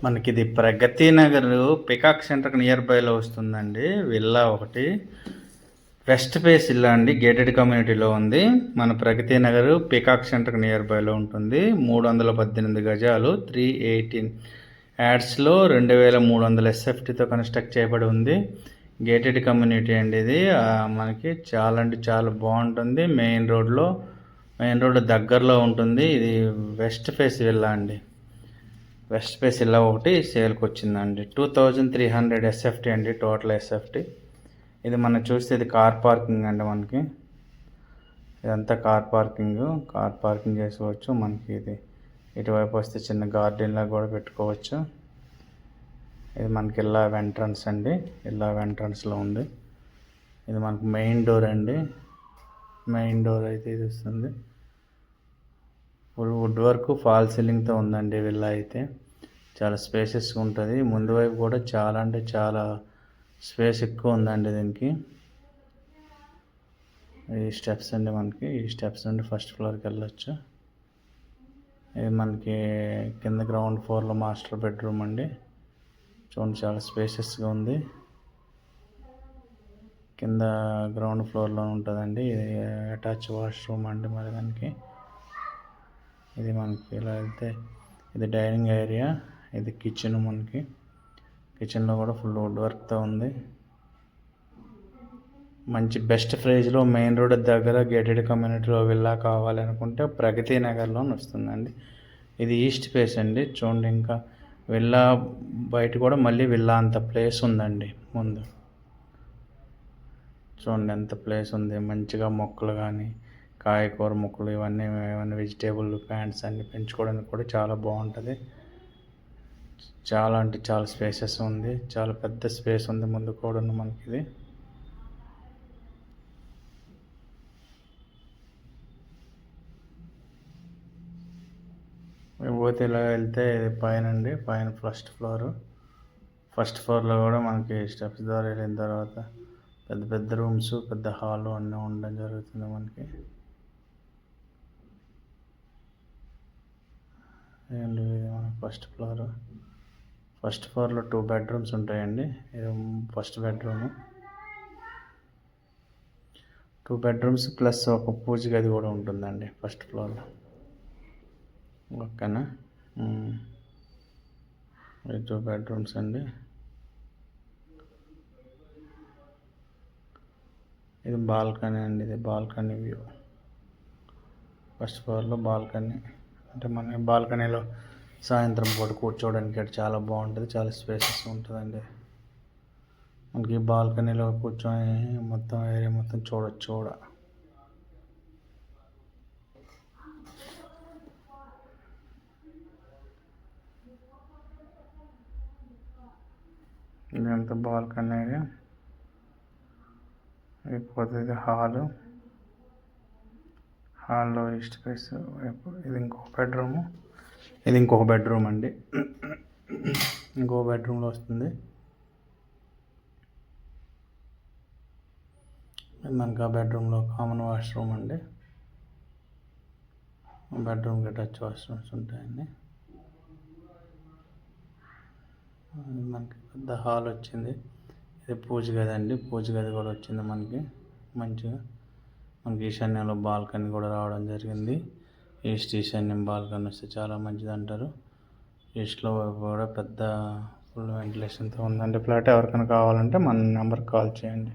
మనకి ఇది ప్రగతి నగర్ పికాక్ సెంటర్కి నియర్ బైలో వస్తుందండి. విల్లా ఒకటి వెస్ట్ ఫేస్ ఇల్లా అండి, గేటెడ్ కమ్యూనిటీలో ఉంది. మన ప్రగతి నగర్ పికాక్ సెంటర్కి నియర్ బైలో ఉంటుంది. 318 గజాలు, 318 యాడ్స్లో 2300 SFTతో కన్స్ట్రక్ట్ చేయబడి ఉంది. గేటెడ్ కమ్యూనిటీ అండి ఇది. మనకి చాలా అంటే చాలా బాగుంటుంది. మెయిన్ రోడ్ దగ్గరలో ఉంటుంది. ఇది వెస్ట్ ఫేస్ విల్లా అండి. వెస్ట్ ఫేస్ ఇలా ఒకటి సేల్కి వచ్చిందండి. 2300 SFT అండి, టోటల్ SFT. ఇది మనం చూస్తే ఇది కార్ పార్కింగ్ అండి. మనకి ఇదంతా కార్ పార్కింగ్ చేసుకోవచ్చు. మనకి ఇది ఇటువైపు వస్తే చిన్న గార్డెన్లా కూడా పెట్టుకోవచ్చు. ఇది మనకి ఇలా ఎంట్రన్స్ అండి, ఇలా ఎంట్రన్స్లో ఉంది. ఇది మనకి మెయిన్ డోర్ అండి. మెయిన్ డోర్ అయితే ఇది వస్తుంది. ఫుల్ వుడ్ వర్క్, ఫాల్ సీలింగ్తో ఉందండి విల్లా అయితే. చాలా స్పేసెస్గా ఉంటుంది. ముందు వైపు కూడా చాలా అంటే చాలా స్పేస్ ఎక్కువ ఉందండి దీనికి. ఈ స్టెప్స్ అండి, మనకి ఈ స్టెప్స్ నుండి ఫస్ట్ ఫ్లోర్కి వెళ్ళొచ్చు. ఇది మనకి కింద గ్రౌండ్ ఫ్లోర్లో మాస్టర్ బెడ్రూమ్ అండి. చూడండి చాలా స్పేసెస్గా ఉంది. కింద గ్రౌండ్ ఫ్లోర్లో ఉంటుందండి. ఇది అటాచ్ వాష్రూమ్ అండి. మరి దానికి ఇది మనకి ఇలా వెళ్తే ఇది డైనింగ్ ఏరియా, ఇది కిచెన్. మనకి కిచెన్లో కూడా ఫుల్ వుడ్ వర్క్తో ఉంది. మంచి బెస్ట్ ప్రైజ్లో మెయిన్ రోడ్ దగ్గర గేటెడ్ కమ్యూనిటీలో విల్లా కావాలనుకుంటే ప్రగతి నగర్లో వస్తుందండి. ఇది ఈస్ట్ ఫేస్ అండి. చూడండి, ఇంకా విల్లా బయట కూడా మళ్ళీ విల్లా అంత ప్లేస్ ఉందండి. ముందు చూడండి ఎంత ప్లేస్ ఉంది. మంచిగా మొక్కలు కానీ కాయకూర మొక్కలు ఇవన్నీ వెజిటేబుల్ ప్లాంట్స్ అన్నీ పెంచుకోవడానికి కూడా చాలా బాగుంటుంది. చాలా అంటే చాలా స్పేసెస్ ఉంది. చాలా పెద్ద స్పేస్ ఉంది ముందు కూడా మనకి. ఇది పోతే ఇలా వెళ్తే పైన అండి, పైన ఫస్ట్ ఫ్లోర్లో కూడా మనకి స్టెప్స్ ద్వారా వెళ్ళిన తర్వాత పెద్ద పెద్ద రూమ్స్, పెద్ద హాల్ అన్నీ ఉండడం జరుగుతుంది మనకి. అండి ఇది మన ఫస్ట్ ఫ్లోర్లో 2 బెడ్రూమ్స్ ఉంటాయండి. ఇది ఫస్ట్ బెడ్రూమ్, 2 బెడ్రూమ్స్ ప్లస్ ఒక పూజ గది కూడా ఉంటుందండి ఫస్ట్ ఫ్లోర్లో. ఓకేనా, 2 బెడ్రూమ్స్ అండి. ఇది బాల్కనీ అండి. ఇది బాల్కనీ వ్యూ. ఫస్ట్ ఫ్లోర్లో బాల్కనీ అంటే మన బాల్కనీలో సాయంత్రం పూట కూర్చోవడానికి చాలా బాగుంటుంది. చాలా స్పేసెస్ ఉంటుందండి. మనకి బాల్కనీలో కూర్చొని మొత్తం ఏరియా మొత్తం చూడొచ్చు కూడా. ఇదంతా బాల్కనీ ఏరియా. అయిపోతే ఇది హాల్లో ఈస్ట్ ఫేస్. ఇది ఇంకొక బెడ్రూమ్ అండి. ఇంకొక బెడ్రూమ్లో వస్తుంది. మనకు ఆ బెడ్రూమ్లో కామన్ వాష్రూమ్ అండి. బెడ్రూమ్కి అటాచ్ వాష్రూమ్స్ ఉంటాయండి. మనకి పెద్ద హాల్ వచ్చింది. ఇది పూజ గది అండి. పూజ గది కూడా వచ్చింది మనకి మంచిగా. మనకి ఈశాన్యంలో బాల్కనీ కూడా రావడం జరిగింది. ఈశాన్యం బాల్కనీ వస్తే చాలా మంచిది అంటారు. ఈస్ట్లో కూడా పెద్ద ఫుల్ వెంటిలేషన్తో ఉందండి ఫ్లాట్. ఎవరికైనా కావాలంటే మన నెంబర్కి కాల్ చేయండి.